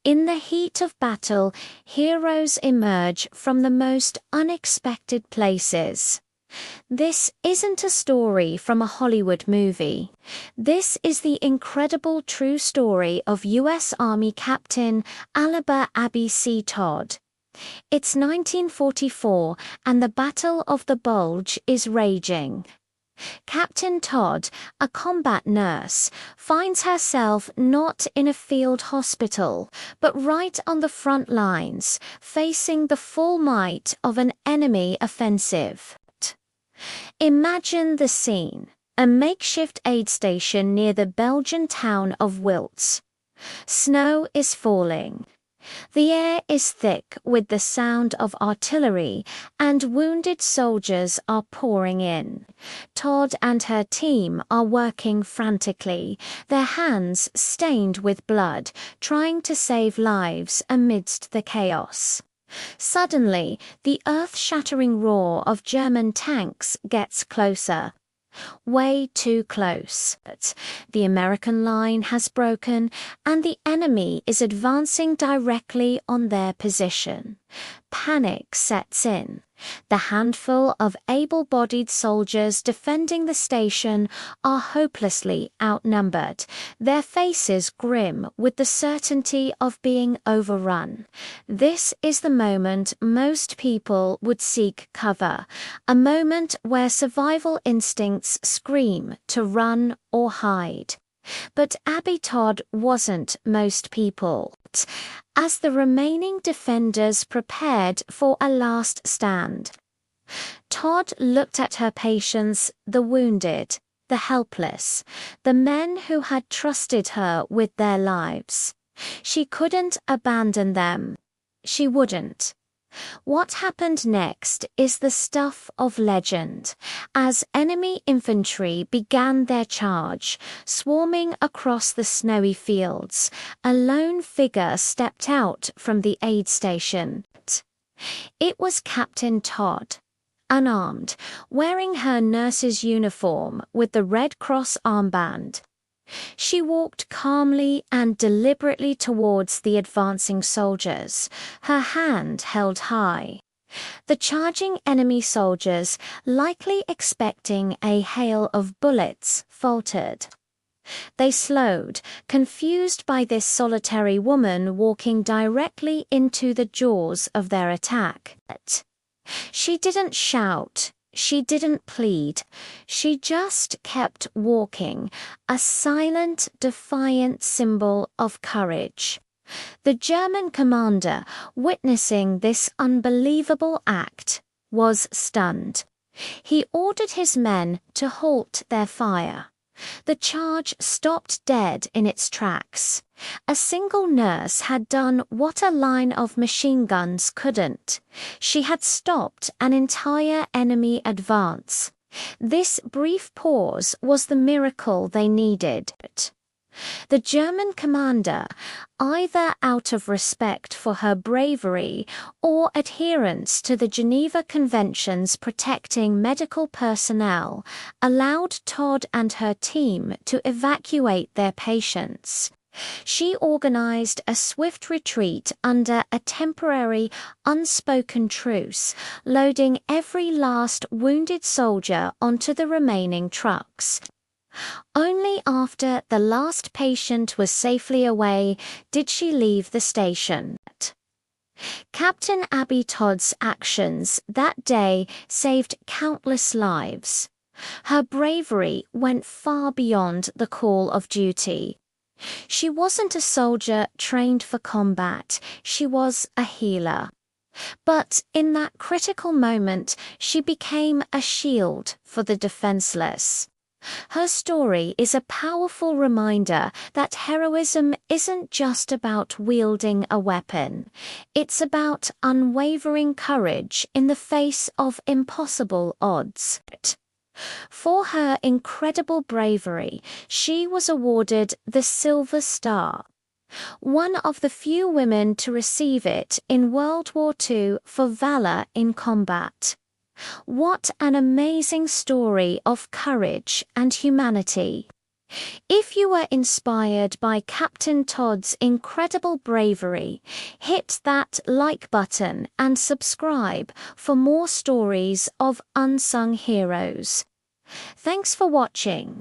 In the heat of battle, heroes emerge from the most unexpected places. This isn't a story from a Hollywood movie. This is the incredible true story of U.S. Army Captain Aliber Abby C. Todd. It's 1944 and the Battle of the Bulge is raging. Captain Todd, a combat nurse, finds herself not in a field hospital, but right on the front lines, facing the full might of an enemy offensive. Imagine the scene: a makeshift aid station near the Belgian town of Wiltz. Snow is falling. The air is thick with the sound of artillery, and wounded soldiers are pouring in. Todd and her team are working frantically, their hands stained with blood, trying to save lives amidst the chaos. Suddenly, the earth-shattering roar of German tanks gets closer. Way too close. The American line has broken, and the enemy is advancing directly on their position. Panic sets in. The handful of able-bodied soldiers defending the station are hopelessly outnumbered, their faces grim with the certainty of being overrun. This is the moment most people would seek cover, a moment where survival instincts scream to run or hide. But Abby Todd wasn't most people. As the remaining defenders prepared for a last stand, Todd looked at her patients, the wounded, the helpless, the men who had trusted her with their lives. She couldn't abandon them. She wouldn't. What happened next is the stuff of legend. As enemy infantry began their charge, swarming across the snowy fields, a lone figure stepped out from the aid station. It was Captain Todd. Unarmed, wearing her nurse's uniform with the Red Cross armband. She walked calmly and deliberately towards the advancing soldiers, her hand held high. The charging enemy soldiers, likely expecting a hail of bullets, faltered. They slowed, confused by this solitary woman walking directly into the jaws of their attack. She didn't shout. She didn't plead. She just kept walking, a silent, defiant symbol of courage. The German commander, witnessing this unbelievable act, was stunned. He ordered his men to halt their fire. The charge stopped dead in its tracks. A single nurse had done what a line of machine guns couldn't. She had stopped an entire enemy advance. This brief pause was the miracle they needed. The German commander, either out of respect for her bravery or adherence to the Geneva Conventions protecting medical personnel, allowed Todd and her team to evacuate their patients. She organized a swift retreat under a temporary, unspoken truce, loading every last wounded soldier onto the remaining trucks. Only after the last patient was safely away did she leave the station. Captain Abby Todd's actions that day saved countless lives. Her bravery went far beyond the call of duty. She wasn't a soldier trained for combat, she was a healer. But in that critical moment, she became a shield for the defenseless. Her story is a powerful reminder that heroism isn't just about wielding a weapon. It's about unwavering courage in the face of impossible odds. For her incredible bravery, she was awarded the Silver Star, one of the few women to receive it in World War II for valor in combat. What an amazing story of courage and humanity. If you were inspired by Captain Todd's incredible bravery, hit that like button and subscribe for more stories of unsung heroes. Thanks for watching.